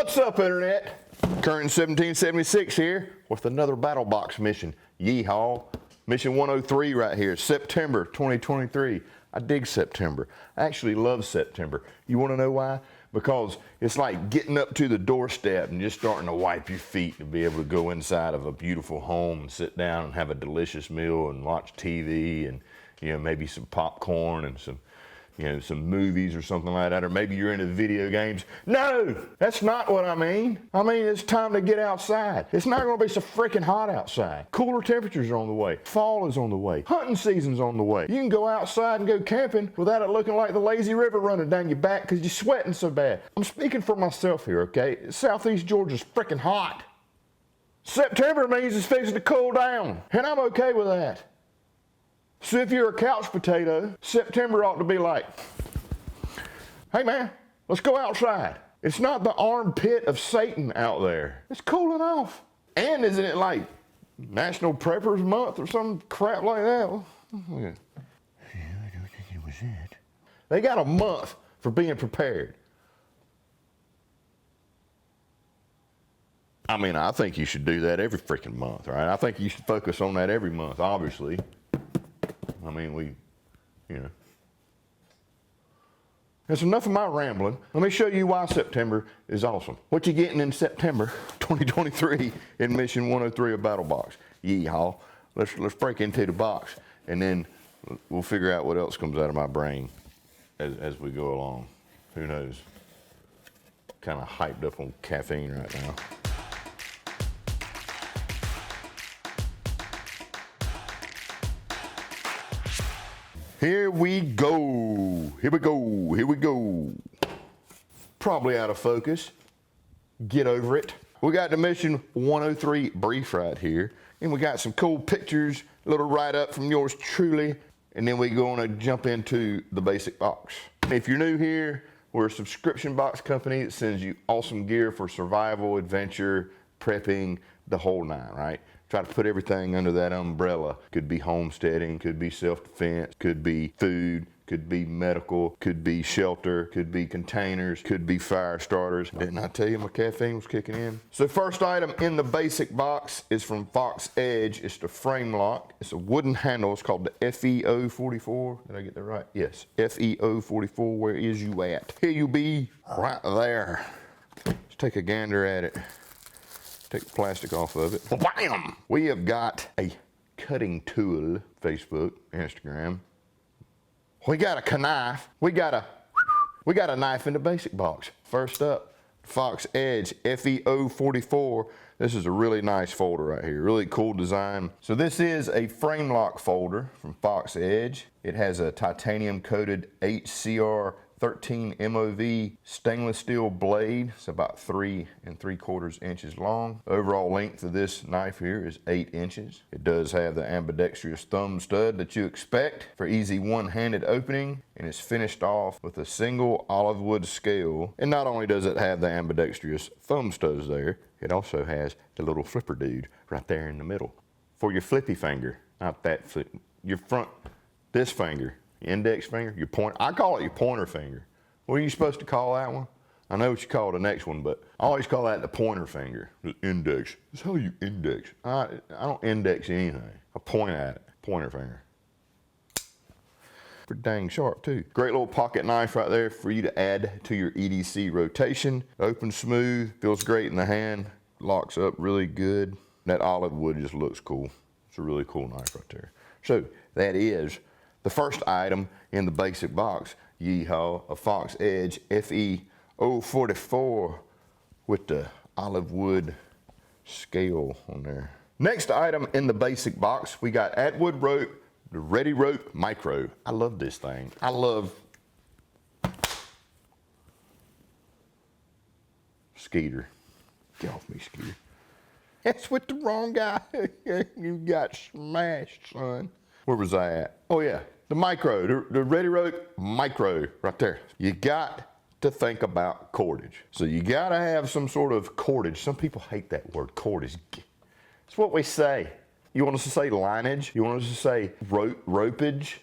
What's up, Internet? Current 1776 here with another Battlebox mission. Yeehaw. Mission 103 right here, September 2023. I dig September. I actually love September. You want to know why? Because it's like getting up to the doorstep and just starting to wipe your feet to be able to go inside of a beautiful home and sit down and have a delicious meal and watch TV and, you know, maybe some popcorn and some, you know, some movies or something like that, or maybe you're into video games. No, that's not what I mean. I mean, it's time to get outside. It's not gonna be so freaking hot outside. Cooler temperatures are on the way. Fall is on the way. Hunting season's on the way. You can go outside and go camping without it looking like the lazy river running down your back because you're sweating so bad. I'm speaking for myself here, okay? Southeast Georgia's freaking hot. September means it's fixing to cool down, and I'm okay with that. So if you're a couch potato, September ought to be like, hey man, let's go outside. It's not the armpit of Satan out there. It's cooling off. And isn't it like National Preppers Month or some crap like that? Well, yeah, I don't think it was it. They got a month for being prepared. I mean, I think you should do that every freaking month, right? I think you should focus on that every month, obviously. I mean, That's enough of my rambling. Let me show you why September is awesome. What you getting in September 2023 in Mission 103 of Battlebox. Yeehaw. Let's break into the box, and then we'll figure out what else comes out of my brain as we go along. Who knows? Kind of hyped up on caffeine right now. Here we go. Here we go. Here we go. Probably out of focus. Get over it. We got the Mission 103 brief right here. And we got some cool pictures, a little write-up from yours truly. And then we're going to jump into the basic box. If you're new here, we're a subscription box company that sends you awesome gear for survival, adventure, prepping, the whole nine, right? Try to put everything under that umbrella. Could be homesteading, could be self-defense, could be food, could be medical, could be shelter, could be containers, could be fire starters. Didn't I tell you my caffeine was kicking in? So first item in the basic box is from Fox Edge. It's the frame lock. It's a wooden handle. It's called the FEO44. Did I get that right? Yes, FEO44. Where is you at? Here you be, right there. Let's take a gander at it. Take the plastic off of it. Bam! We have got a cutting tool, Facebook, Instagram. We got a knife. We got a knife in the basic box. First up, Fox Edge FEO44. This is a really nice folder right here. Really cool design. So this is a frame lock folder from Fox Edge. It has a titanium coated HCR 13 MOV stainless steel blade. It's about 3 3/4 inches long. Overall length of this knife here is 8 inches. It does have the ambidextrous thumb stud that you expect for easy one-handed opening, and it's finished off with a single olive wood scale. And not only does it have the ambidextrous thumb studs there, it also has the little flipper dude right there in the middle for your flippy finger. Not that flip, your front, this finger. Index finger, your point. I call it your pointer finger. What are you supposed to call that one? I know what you call the next one, but I always call that the pointer finger. The index. That's how you index. I don't index anything. I point at it. Pointer finger. Pretty dang sharp too. Great little pocket knife right there for you to add to your EDC rotation. Open smooth, feels great in the hand. Locks up really good. That olive wood just looks cool. It's a really cool knife right there. So that is the first item in the basic box, yeehaw, a Fox Edge FEO44 with the olive wood scale on there. Next item in the basic box, we got Atwood Rope, the Ready Rope Micro. I love this thing. I love Skeeter. Get off me, Skeeter. That's with the wrong guy. You got smashed, son. Where was I at? Oh yeah, the micro, the Ready Rope Micro right there. You got to think about cordage. So you gotta have some sort of cordage. Some people hate that word, cordage. It's what we say. You want us to say lineage? You want us to say ropage?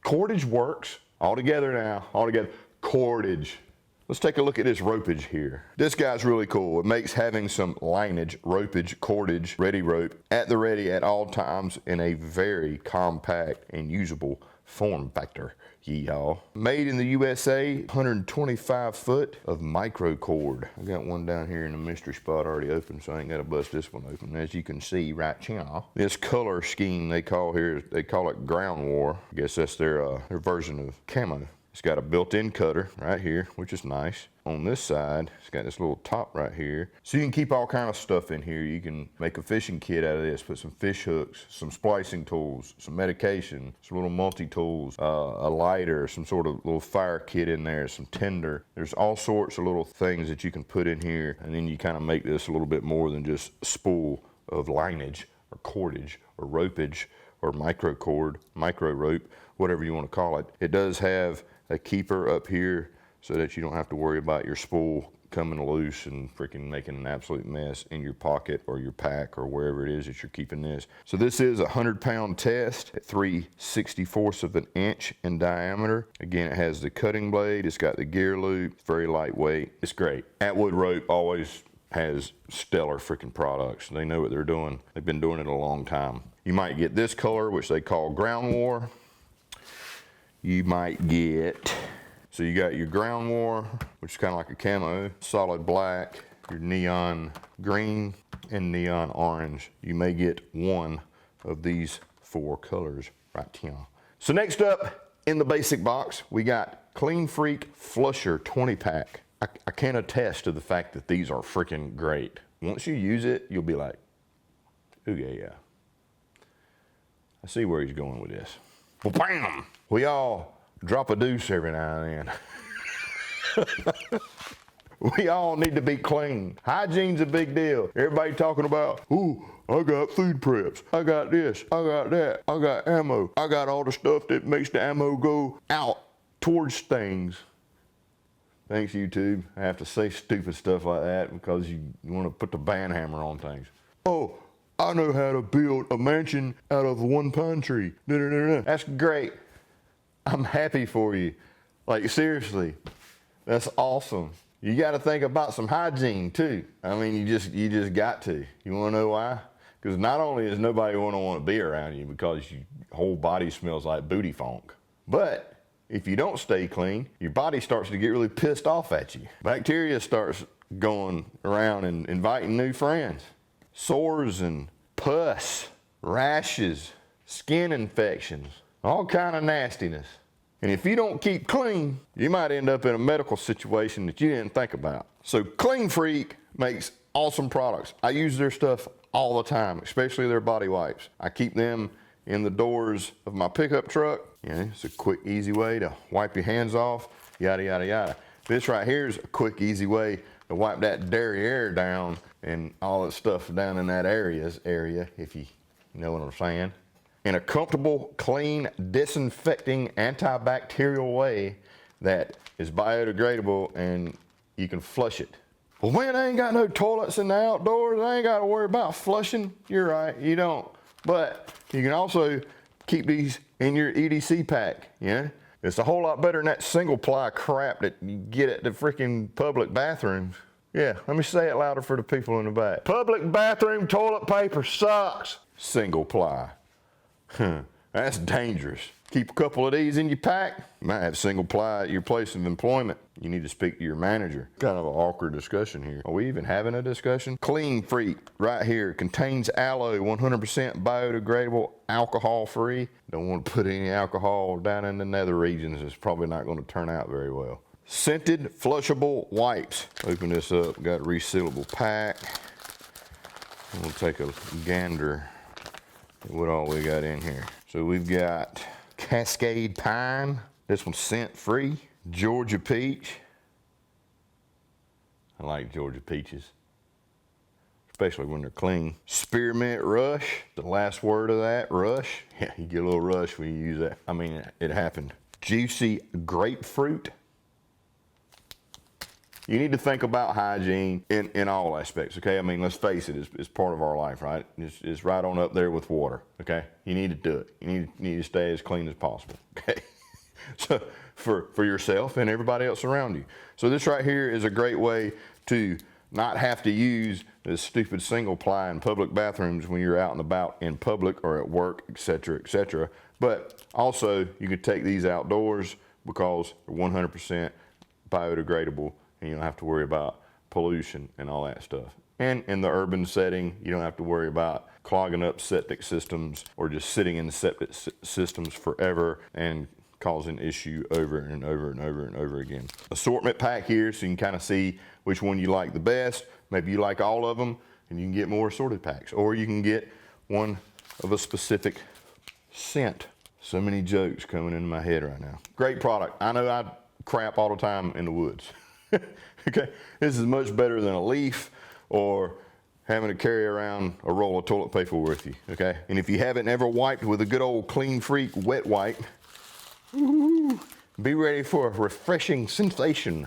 Cordage works. All together now, all together. Cordage. Let's take a look at this ropage here. This guy's really cool. It makes having some lineage, ropage, cordage, ready rope at the ready at all times in a very compact and usable form factor. Y'all. Made in the USA, 125 foot of micro cord. I got one down here in the mystery spot already open, so I ain't got to bust this one open. As you can see right here, this color scheme they call it ground war. I guess that's their version of camo. It's got a built-in cutter right here, which is nice. On this side, it's got this little top right here. So you can keep all kind of stuff in here. You can make a fishing kit out of this, put some fish hooks, some splicing tools, some medication, some little multi-tools, a lighter, some sort of little fire kit in there, some tinder. There's all sorts of little things that you can put in here, and then you kind of make this a little bit more than just a spool of lineage or cordage or ropage or micro cord, micro rope, whatever you want to call it. It does have a keeper up here so that you don't have to worry about your spool coming loose and freaking making an absolute mess in your pocket or your pack or wherever it is that you're keeping this. So this is a 100-pound test at 3/64 of an inch in diameter. Again, it has the cutting blade, it's got the gear loop, very lightweight. It's great. Atwood Rope always has stellar freaking products. They know what they're doing. They've been doing it a long time. You might get this color, which they call Ground War. You might get, so you got your Ground War, which is kind of like a camo, solid black, your neon green, and neon orange. You may get one of these 4 colors right here. So next up in the basic box, we got Clean Freak Flusher 20-pack. I can attest to the fact that these are freaking great. Once you use it, you'll be like, ooh, yeah. I see where he's going with this. Well, bam! We all drop a deuce every now and then. We all need to be clean. Hygiene's a big deal. Everybody talking about, ooh, I got food preps. I got this, I got that, I got ammo. I got all the stuff that makes the ammo go out towards things. Thanks, YouTube. I have to say stupid stuff like that because you want to put the band hammer on things. Oh, I know how to build a mansion out of one pine tree. That's great. I'm happy for you. Like, seriously, that's awesome. You got to think about some hygiene too. I mean, you just got to. You want to know why? Because not only is nobody going to want to be around you because your whole body smells like booty funk, but if you don't stay clean, your body starts to get really pissed off at you. Bacteria starts going around and inviting new friends. Sores and pus, rashes, skin infections, all kind of nastiness. And if you don't keep clean, you might end up in a medical situation that you didn't think about. So Clean Freak makes awesome products. I use their stuff all the time, especially their body wipes. I keep them in the doors of my pickup truck. It's a quick, easy way to wipe your hands off, yada, yada, yada. This right here is a quick, easy way to wipe that derriere down and all that stuff down in that area, if you know what I'm saying. In a comfortable, clean, disinfecting, antibacterial way that is biodegradable and you can flush it. Well, man, I ain't got no toilets in the outdoors. I ain't got to worry about flushing. You're right, you don't. But you can also keep these in your EDC pack, It's a whole lot better than that single ply crap that you get at the freaking public bathrooms. Yeah, let me say it louder for the people in the back. Public bathroom toilet paper sucks. Single ply. That's dangerous. Keep a couple of these in your pack. You might have single ply at your place of employment. You need to speak to your manager. Kind of an awkward discussion here. Are we even having a discussion? Clean Freak right here contains aloe, 100% biodegradable, alcohol free. Don't want to put any alcohol down in the nether regions. It's probably not going to turn out very well. Scented flushable wipes. Open this up, got a resealable pack. We'll take a gander at what all we got in here. So we've got Cascade Pine. This one's scent free. Georgia Peach. I like Georgia peaches, especially when they're clean. Spearmint Rush. The last word of that, rush. Yeah, you get a little rush when you use that. I mean, it happened. Juicy Grapefruit. You need to think about hygiene in all aspects, okay? I mean, let's face it, it's part of our life, right? It's right on up there with water, okay? You need to do it. You need to stay as clean as possible, okay? So for yourself and everybody else around you. So this right here is a great way to not have to use this stupid single ply in public bathrooms when you're out and about in public or at work, etc., etc. But also you could take these outdoors because they're 100% biodegradable and you don't have to worry about pollution and all that stuff. And in the urban setting, you don't have to worry about clogging up septic systems or just sitting in the septic systems forever and causing issue over and over and over and over again. Assortment pack here so you can kind of see which one you like the best. Maybe you like all of them and you can get more assorted packs, or you can get one of a specific scent. So many jokes coming into my head right now. Great product. I know I crap all the time in the woods. Okay, this is much better than a leaf or having to carry around a roll of toilet paper with you, okay? And if you haven't ever wiped with a good old Clean Freak wet wipe, be ready for a refreshing sensation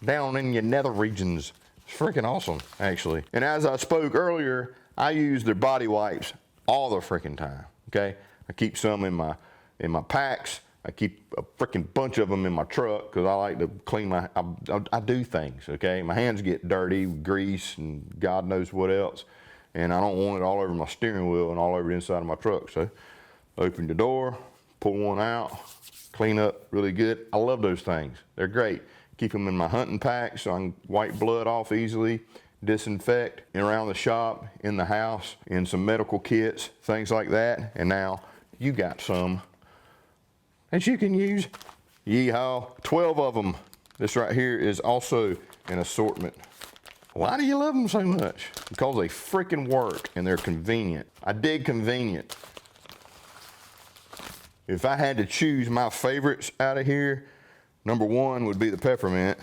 down in your nether regions. It's freaking awesome, actually. And as I spoke earlier, I use their body wipes all the freaking time, okay? I keep some in my packs. I keep a freaking bunch of them in my truck because I like to clean I do things, okay? My hands get dirty, grease, and God knows what else. And I don't want it all over my steering wheel and all over the inside of my truck. So open the door, pull one out, clean up really good. I love those things. They're great. Keep them in my hunting pack so I can wipe blood off easily, disinfect and around the shop, in the house, in some medical kits, things like that. And now you got some that you can use. Yeehaw, 12 of them. This right here is also an assortment. Why do you love them so much? Because they freaking work and they're convenient. I dig convenient. If I had to choose my favorites out of here, number one would be the peppermint.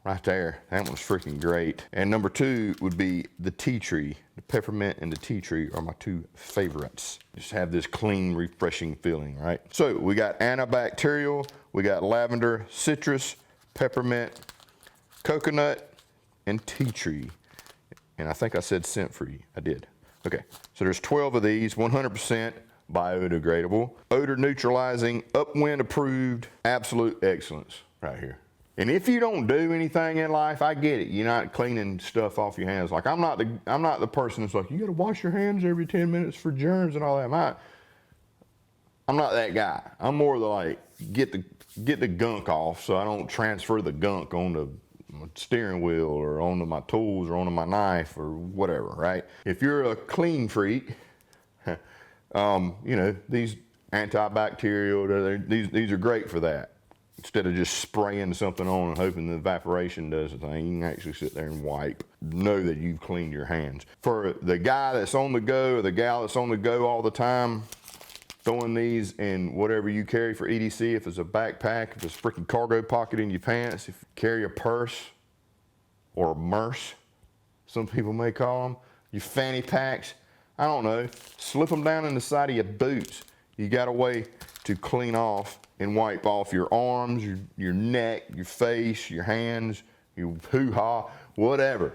Right there, that one's freaking great. And number two would be the tea tree. The peppermint and the tea tree are my two favorites. Just have this clean, refreshing feeling, right? So we got antibacterial, we got lavender, citrus, peppermint, coconut, and tea tree. And I think I said scent-free, I did. Okay, so there's 12 of these, 100% biodegradable, odor neutralizing, upwind approved, absolute excellence right here. And if you don't do anything in life, I get it. You're not cleaning stuff off your hands. Like I'm not the person that's like, you gotta wash your hands every 10 minutes for germs and all that. I'm not that guy. I'm more the like, get the gunk off so I don't transfer the gunk onto my steering wheel or onto my tools or onto my knife or whatever, right? If you're a clean freak, you know, these antibacterial, these are great for that. Instead of just spraying something on and hoping the evaporation does the thing, you can actually sit there and wipe. Know that you've cleaned your hands. For the guy that's on the go or the gal that's on the go all the time, throwing these in whatever you carry for EDC, if it's a backpack, if it's a freaking cargo pocket in your pants, if you carry a purse or a merce, some people may call them, your fanny packs, I don't know, slip them down in the side of your boots. You got a way to clean off and wipe off your arms, your neck, your face, your hands, your hoo-ha, whatever.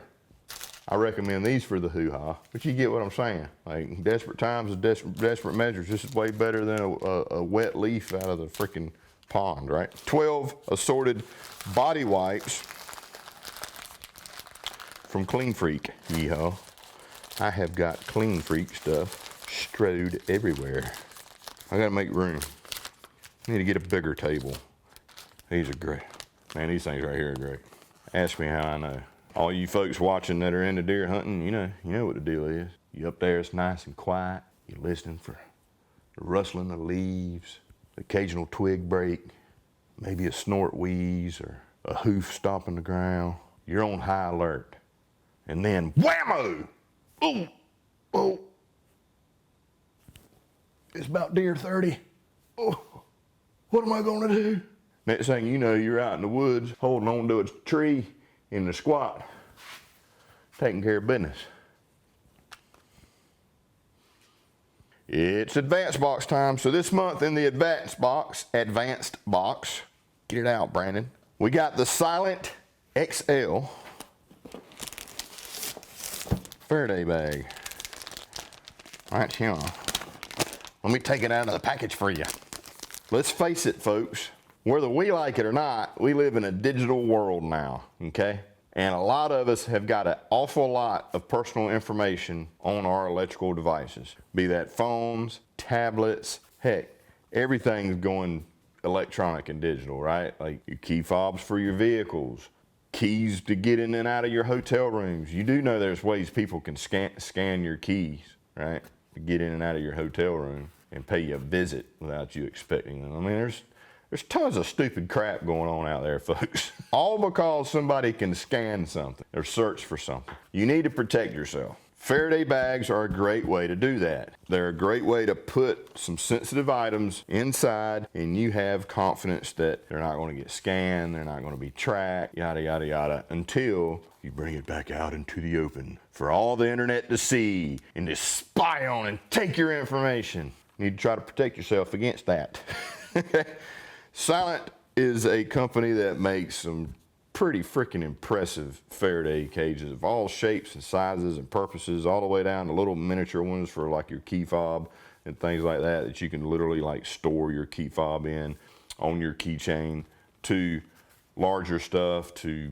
I recommend these for the hoo-ha, but you get what I'm saying. Like desperate times and desperate measures. This is way better than a wet leaf out of the freaking pond, right? 12 assorted body wipes from Clean Freak. Yeehaw. I have got Clean Freak stuff strode everywhere. I gotta make room. I need to get a bigger table. These are great. Man, these things right here are great. Ask me how I know. All you folks watching that are into deer hunting, you know what the deal is. You up there, it's nice and quiet. You're listening for the rustling of leaves, the occasional twig break, maybe a snort wheeze or a hoof stomping the ground. You're on high alert. And then whammo! Oh, oh. It's about deer 30. Oh. What am I gonna do? Next thing you know, you're out in the woods holding on to a tree in the squat, taking care of business. It's advanced box time. So this month in the advanced box, get it out, Brandon. We got the Silent XL Faraday bag. Right here. Let me take it out of the package for you. Let's face it, folks, whether we like it or not, we live in a digital world now, okay? And a lot of us have got an awful lot of personal information on our electrical devices, be that phones, tablets, heck, everything's going electronic and digital, right? Like your key fobs for your vehicles, keys to get in and out of your hotel rooms. You do know there's ways people can scan your keys, right? To get in and out of your hotel room and pay you a visit without you expecting them. I mean, there's tons of stupid crap going on out there, folks. All because somebody can scan something or search for something. You need to protect yourself. Faraday bags are a great way to do that. They're a great way to put some sensitive items inside and you have confidence that they're not going to get scanned, they're not going to be tracked, yada, yada, yada, until you bring it back out into the open for all the internet to see and to spy on and take your information. You need to try to protect yourself against that. Silent is a company that makes some pretty freaking impressive Faraday cages of all shapes and sizes and purposes, all the way down to little miniature ones for like your key fob and things like that, that you can literally like store your key fob in on your keychain, to larger stuff, to,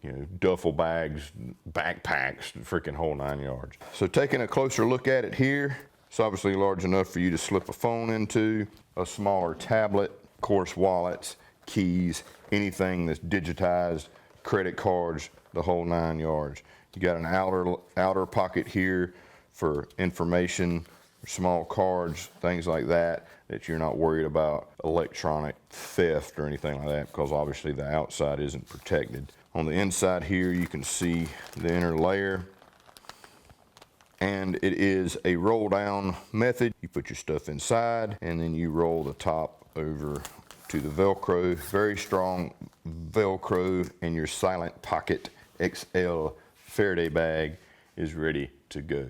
you know, duffel bags, backpacks, the freaking whole 9 yards. So taking a closer look at it here, it's obviously large enough for you to slip a phone into, a smaller tablet, of course wallets, keys, anything that's digitized, credit cards, the whole 9 yards. You got an outer pocket here for information, small cards, things like that, that you're not worried about electronic theft or anything like that, because obviously the outside isn't protected. On the inside here, you can see the inner layer, and it is a roll down method. You put your stuff inside and then you roll the top over to the Velcro, very strong Velcro, and your Silent Pocket XL Faraday bag is ready to go.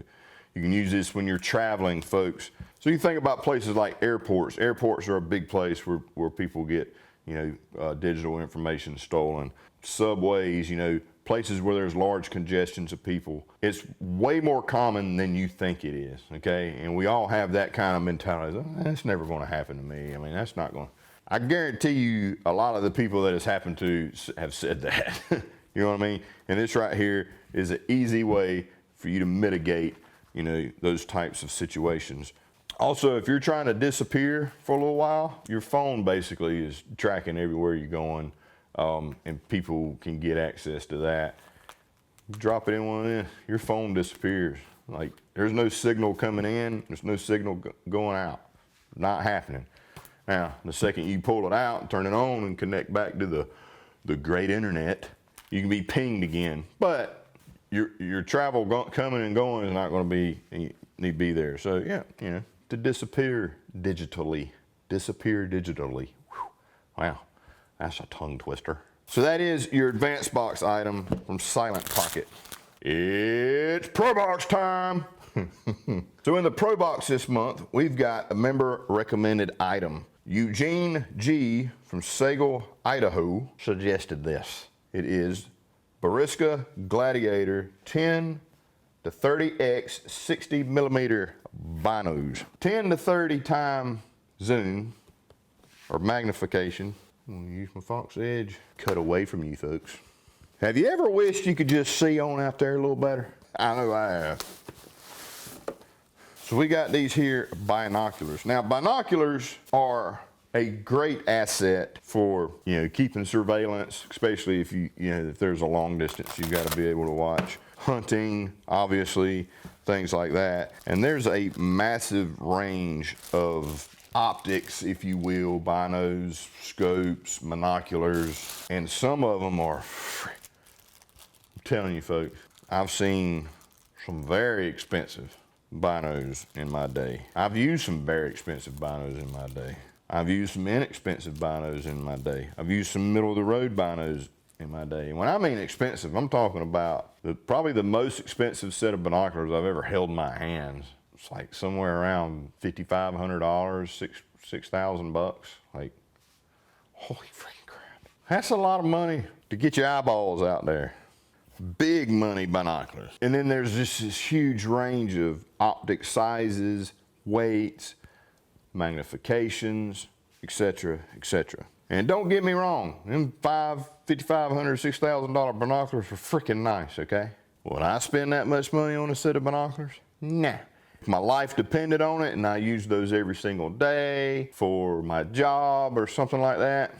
You can use this when you're traveling, folks. So you think about places like airports. Airports are a big place where people get, you know, digital information stolen. Subways, you know, places where there's large congestions of people. It's way more common than you think it is, okay? And we all have that kind of mentality. Oh, that's never going to happen to me. I mean, that's not going to. I guarantee you a lot of the people that it's happened to have said that. You know what I mean? And this right here is an easy way for you to mitigate, you know, those types of situations. Also, if you're trying to disappear for a little while, your phone basically is tracking everywhere you're going, and people can get access to that. Drop it in one of them, your phone disappears. Like, there's no signal coming in, there's no signal going out. Not happening. Now, the second you pull it out and turn it on and connect back to the great internet, you can be pinged again. But your travel coming and going is not going to be, you need to be there. So yeah, you know, to disappear digitally. Disappear digitally. Whew. Wow, that's a tongue twister. So that is your advanced box item from Silent Pocket. It's Pro Box time. So in the Pro Box this month, we've got a member recommended item. Eugene G. from Sagal, Idaho suggested this. It is Bariska Gladiator 10 to 30x 60 millimeter binos. 10 to 30 time zoom or magnification. I'm gonna use my Fox Edge. Cut away from you folks. Have you ever wished you could just see on out there a little better? I know I have. So we got these here binoculars. Now binoculars are a great asset for, you know, keeping surveillance, especially if if there's a long distance, you've got to be able to watch. Hunting, obviously, things like that. And there's a massive range of optics, if you will, binos, scopes, binoculars, and some of them are, I'm telling you folks, I've seen some very expensive binos in my day. I've used some very expensive binos in my day. I've used some inexpensive binos in my day. I've used some middle of the road binos in my day. And when I mean expensive, I'm talking about probably the most expensive set of binoculars I've ever held in my hands. It's like somewhere around $5,500, $6,000. Like, holy freaking crap. That's a lot of money to get your eyeballs out there. Big money binoculars. And then there's just this huge range of optic sizes, weights, magnifications, etc., etc. And don't get me wrong, them $5,500, $6,000 binoculars are freaking nice, okay? Would I spend that much money on a set of binoculars? Nah. If my life depended on it and I used those every single day for my job or something like that,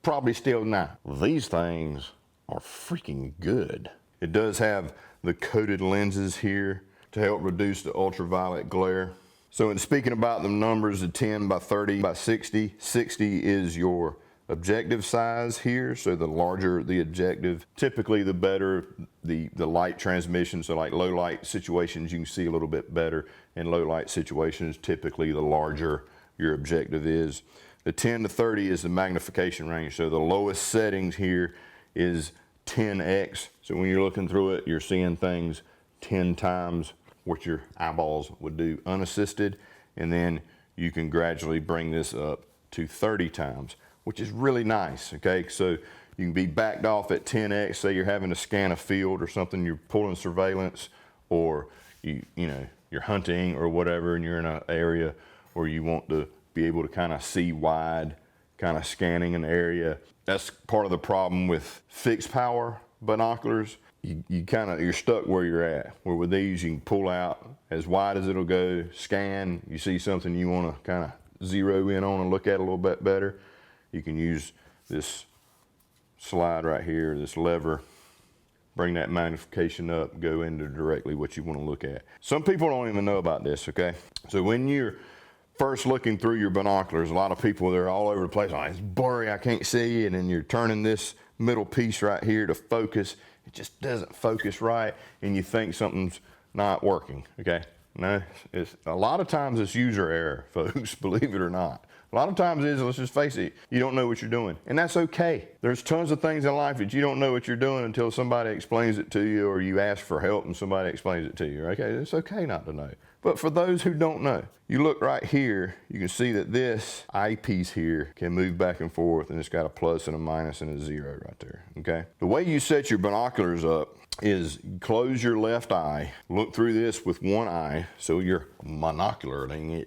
probably still not. These things are freaking good. It does have the coated lenses here to help reduce the ultraviolet glare. So in speaking about the numbers, the 10 by 30 by 60, 60 is your objective size here. So the larger the objective, typically the better the light transmission. So like low light situations, you can see a little bit better. In low light situations, typically the larger your objective is. The 10 to 30 is the magnification range. So the lowest settings here is 10x. So when you're looking through it, you're seeing things 10 times what your eyeballs would do unassisted, and then you can gradually bring this up to 30 times, which is really nice, okay? So you can be backed off at 10x, say you're having to scan a field or something, you're pulling surveillance, or you know, you're hunting or whatever, and you're in an area where you want to be able to kind of see wide, kind of scanning an area. That's part of the problem with fixed power binoculars. You're stuck where you're at. Where with these, you can pull out as wide as it'll go, scan, you see something you want to kind of zero in on and look at a little bit better, you can use this slide right here, this lever, bring that magnification up, go into directly what you want to look at. Some people don't even know about this, okay? So when you're first looking through your binoculars, a lot of people, they're all over the place. Oh, it's blurry, I can't see, and then you're turning this middle piece right here to focus. It just doesn't focus right, and you think something's not working, okay? No, it's a lot of times it's user error, folks, believe it or not. A lot of times it is, let's just face it, you don't know what you're doing, and that's okay. There's tons of things in life that you don't know what you're doing until somebody explains it to you, or you ask for help and somebody explains it to you, okay? It's okay not to know. But for those who don't know, you look right here, you can see that this eyepiece here can move back and forth, and it's got a plus and a minus and a zero right there, okay? The way you set your binoculars up is close your left eye, look through this with one eye, so you're monocularing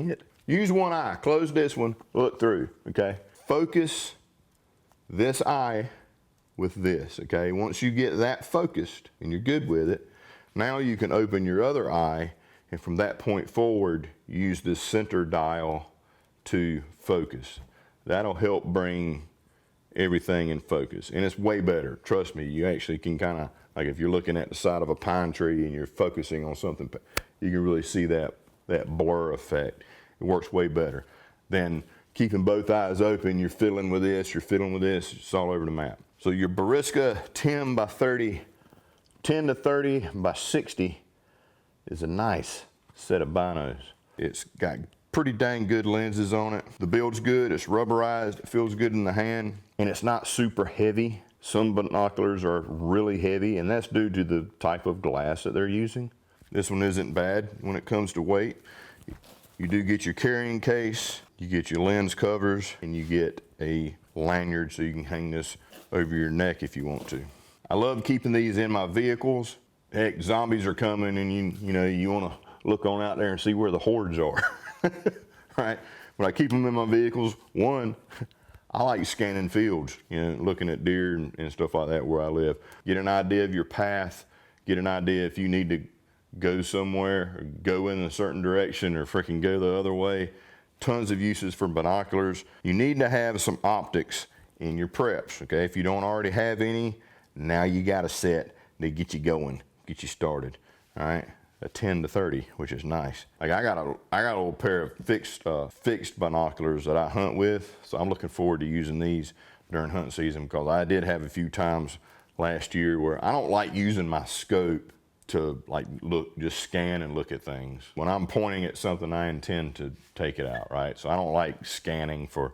it. Use one eye, close this one, look through, okay? Focus this eye with this, okay? Once you get that focused and you're good with it, now you can open your other eye, and from that point forward, use this center dial to focus. That'll help bring everything in focus, and it's way better. Trust me, you actually can kind of, like if you're looking at the side of a pine tree and you're focusing on something, you can really see that blur effect. It works way better than keeping both eyes open. You're fiddling with this, it's all over the map. So your Bariska 10 to 30 by 60 is a nice set of binos. It's got pretty dang good lenses on it. The build's good, it's rubberized, it feels good in the hand, and it's not super heavy. Some binoculars are really heavy, and that's due to the type of glass that they're using. This one isn't bad when it comes to weight. You do get your carrying case, you get your lens covers, and you get a lanyard so you can hang this over your neck if you want to. I love keeping these in my vehicles. Heck, zombies are coming, and you want to look on out there and see where the hordes are. Right? When I keep them in my vehicles, one, I like scanning fields, looking at deer and stuff like that where I live. Get an idea of your path, get an idea if you need to go somewhere, or go in a certain direction, or freaking go the other way. Tons of uses for binoculars. You need to have some optics in your preps, okay? If you don't already have any, now you got a set to get you going, get you started, all right? A 10 to 30, which is nice. Like I got a little pair of fixed binoculars that I hunt with, so I'm looking forward to using these during hunting season, because I did have a few times last year where I don't like using my scope to just scan and look at things. When I'm pointing at something, I intend to take it out, right? So I don't like scanning for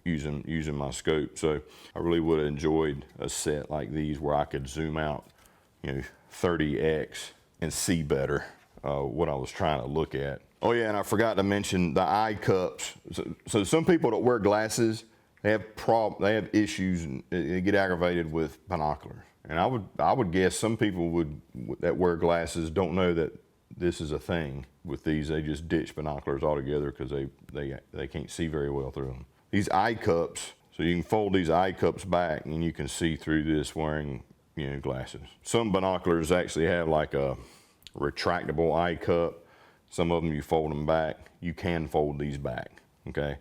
using my scope. So I really would have enjoyed a set like these where I could zoom out, 30x and see better what I was trying to look at. Oh yeah, and I forgot to mention the eye cups. So some people that wear glasses, they have issues and they get aggravated with binoculars. And I would guess some people that wear glasses don't know that this is a thing with these. They just ditch binoculars altogether because they can't see very well through them. These eye cups, so you can fold these eye cups back and you can see through this wearing, you know, glasses. Some binoculars actually have like a retractable eye cup. Some of them you fold them back. You can fold these back, okay?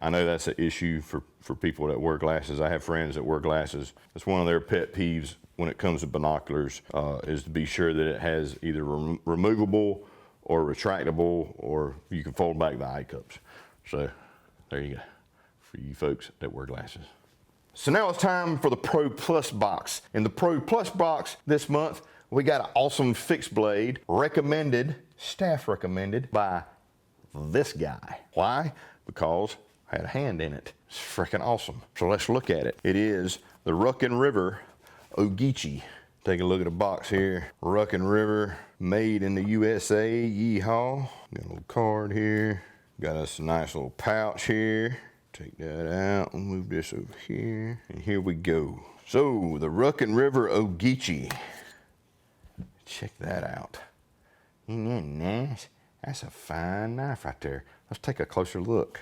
I know that's an issue for people that wear glasses. I have friends that wear glasses. That's one of their pet peeves when it comes to binoculars, is to be sure that it has either removable or retractable, or you can fold back the eye cups. So there you go, for you folks that wear glasses. So now it's time for the Pro Plus box. In the Pro Plus box this month, we got an awesome fixed blade recommended, staff recommended by this guy. Why? Because I had a hand in it. It's freaking awesome. So let's look at it. It is the Ruckin River Ogeechee. Take a look at the box here. Ruckin River, made in the USA, yeehaw. Got a little card here. Got us a nice little pouch here. Take that out and move this over here. And here we go. So the Ruckin River Ogeechee. Check that out. Isn't that nice? That's a fine knife right there. Let's take a closer look.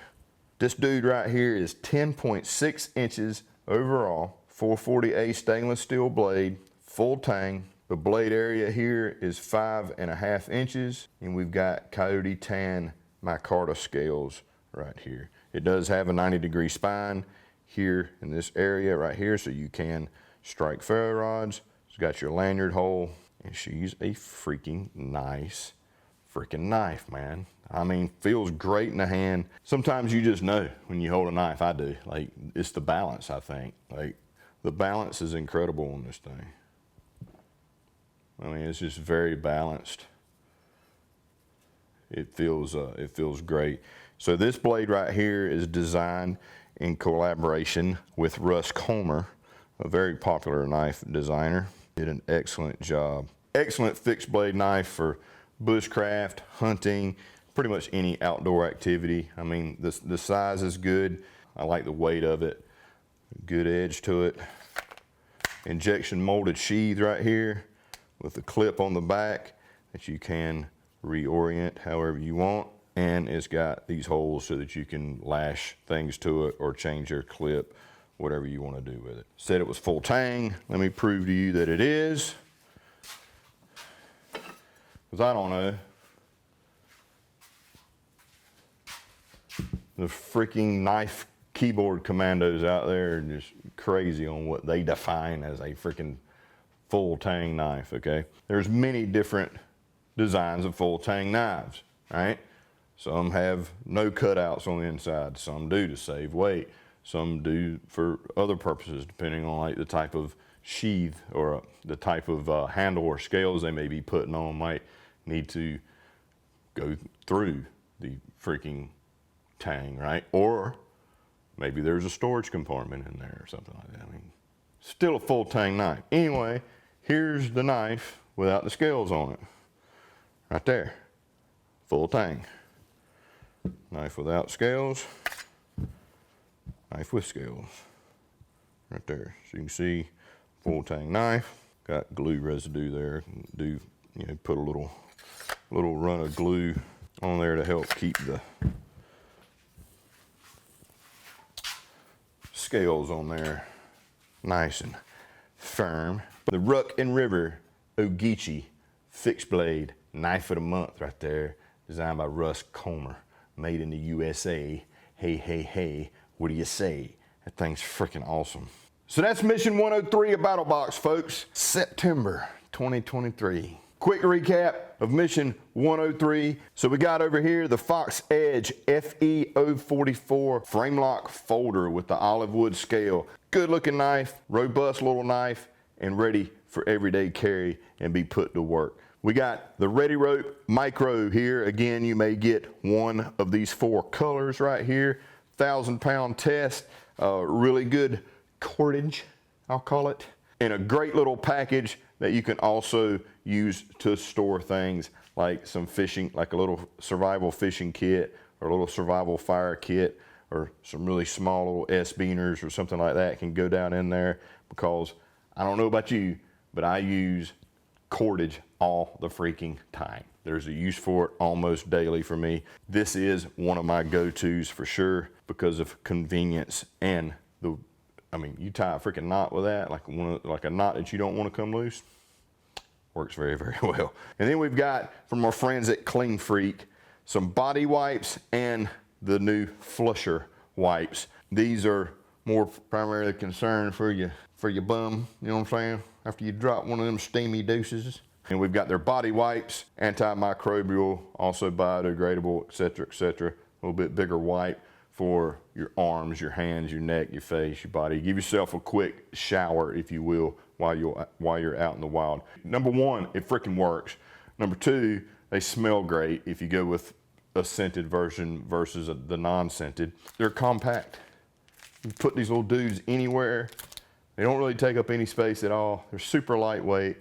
This dude right here is 10.6 inches overall, 440A stainless steel blade, full tang. The blade area here is 5.5 inches, and we've got Coyote Tan micarta scales right here. It does have a 90-degree spine here in this area right here, so you can strike ferro rods. It's got your lanyard hole, and she's a freaking nice knife, man. I mean, feels great in the hand. Sometimes you just know when you hold a knife. I do. Like, it's the balance, I think. Like, the balance is incredible on this thing. I mean, it's just very balanced. It feels great. So this blade right here is designed in collaboration with Russ Comer, a very popular knife designer. Did an excellent job. Excellent fixed blade knife for bushcraft, hunting, pretty much any outdoor activity. I mean, the size is good. I like the weight of it. Good edge to it. Injection molded sheath right here with a clip on the back that you can reorient however you want. And it's got these holes so that you can lash things to it or change your clip, whatever you want to do with it. Said it was full tang. Let me prove to you that it is. Because I don't know. The freaking knife keyboard commandos out there are just crazy on what they define as a freaking full tang knife, okay? There's many different designs of full tang knives, right? Some have no cutouts on the inside. Some do to save weight. Some do for other purposes, depending on like the type of sheath or the type of handle or scales they may be putting on might need to go through the freaking tang, right? Or maybe there's a storage compartment in there or something like that. I mean, still a full tang knife. Anyway, here's the knife without the scales on it. Right there, full tang. Knife without scales, knife with scales. Right there, so you can see full tang knife. Got glue residue there. Do, you know, put a little run of glue on there to help keep the scales on there nice and firm. The Ruckin River Ogeechee fixed blade knife of the month right there, designed by Russ Comer, made in the USA. Hey, hey, hey, what do you say? That thing's freaking awesome. So that's mission 103 of Battlebox, folks. September 2023. Quick recap of mission 103. So we got over here the Fox Edge FE044 frame lock folder with the olive wood scale. Good looking knife, robust little knife, and ready for everyday carry and be put to work. We got the Ready Rope Micro here. Again, you may get one of these 4 colors right here. 1,000-pound test, really good cordage, I'll call it. And a great little package that you can also use to store things like some fishing, like a little survival fishing kit or a little survival fire kit or some really small little S-beaners or something like that can go down in there, because I don't know about you, but I use cordage all the freaking time. There's a use for it almost daily for me. This is one of my go-tos for sure because of convenience and you tie a freaking knot with that, like a knot that you don't want to come loose. Works very, very well. And then we've got, from our friends at Clean Freak, some body wipes and the new flusher wipes. These are more primarily concerned for your bum, you know what I'm saying? After you drop one of them steamy deuces. And we've got their body wipes, antimicrobial, also biodegradable, etc., etc. A little bit bigger wipe for your arms, your hands, your neck, your face, your body. Give yourself a quick shower, if you will, while you're out in the wild. Number one, it freaking works. Number two, they smell great if you go with a scented version versus the non-scented. They're compact. You put these little dudes anywhere. They don't really take up any space at all. They're super lightweight,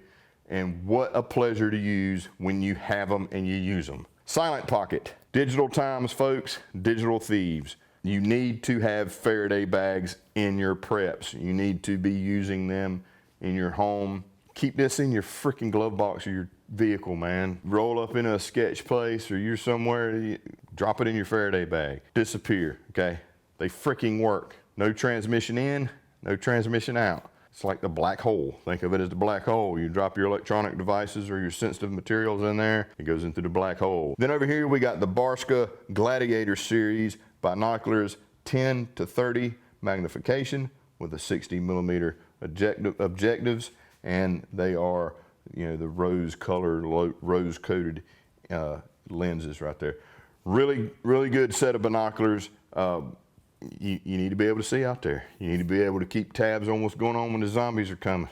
and what a pleasure to use when you have them and you use them. Silent pocket. Digital times, folks, digital thieves. You need to have Faraday bags in your preps. You need to be using them in your home. Keep this in your freaking glove box of your vehicle, man. Roll up in a sketch place or you're somewhere, drop it in your Faraday bag. Disappear, okay? They freaking work. No transmission in, no transmission out. It's like the black hole. Think of it as the black hole. You drop your electronic devices or your sensitive materials in there, it goes into the black hole. Then over here we got the Barska Gladiator series binoculars, 10 to 30 magnification with a 60mm objectives, and they are, the rose coated lenses right there. Really, really good set of binoculars. You need to be able to see out there. You need to be able to keep tabs on what's going on when the zombies are coming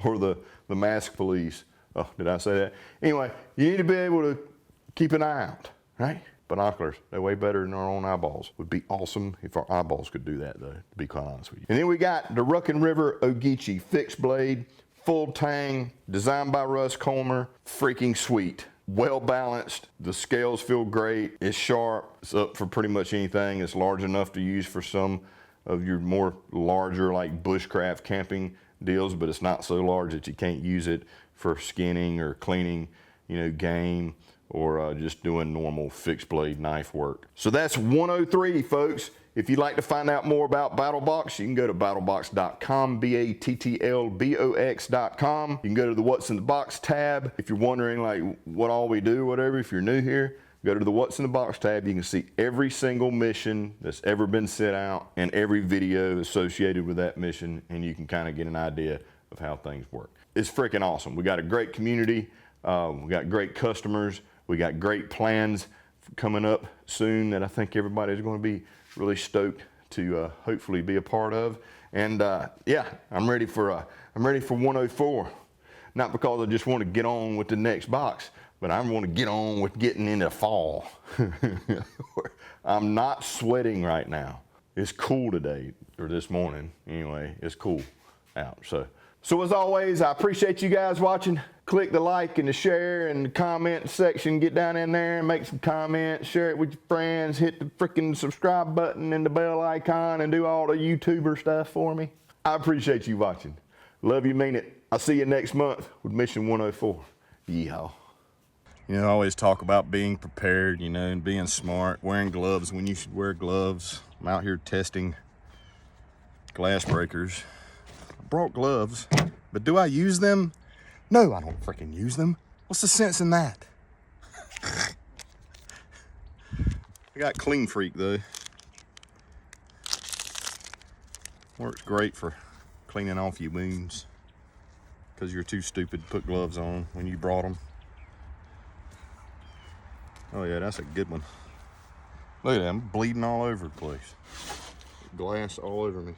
or the mask police. Oh, did I say that? Anyway, you need to be able to keep an eye out, right? Binoculars, they're way better than our own eyeballs. Would be awesome if our eyeballs could do that, though, to be quite honest with you. And then we got the Ruckin River Ogeechee fixed blade, full tang, designed by Russ Comer, freaking sweet. Well balanced, the scales feel great, it's sharp, it's up for pretty much anything. It's large enough to use for some of your more larger like bushcraft camping deals, but it's not so large that you can't use it for skinning or cleaning, game, or just doing normal fixed blade knife work. So that's 103, folks. If you'd like to find out more about Battlbox, you can go to battlbox.com, battlbox.com. You can go to the What's in the Box tab. If you're wondering like what all we do, whatever, if you're new here, go to the What's in the Box tab. You can see every single mission that's ever been sent out and every video associated with that mission, and you can kind of get an idea of how things work. It's freaking awesome. We got a great community. We got great customers. We got great plans coming up soon that I think everybody's going to be really stoked to hopefully be a part of. And yeah, I'm ready for 104. Not because I just want to get on with the next box, but I want to get on with getting into fall. I'm not sweating right now. It's cool today, or this morning anyway. It's cool out. So as always, I appreciate you guys watching. Click the like and the share and the comment section. Get down in there and make some comments. Share it with your friends. Hit the freaking subscribe button and the bell icon and do all the YouTuber stuff for me. I appreciate you watching. Love you, mean it. I'll see you next month with Mission 104. Yeehaw. I always talk about being prepared, and being smart, wearing gloves when you should wear gloves. I'm out here testing glass breakers. I brought gloves, but do I use them? No, I don't freaking use them. What's the sense in that? I got Clean Freak though. Works great for cleaning off your wounds because you're too stupid to put gloves on when you brought them. Oh yeah, that's a good one. Look at that, I'm bleeding all over the place. Glass all over me.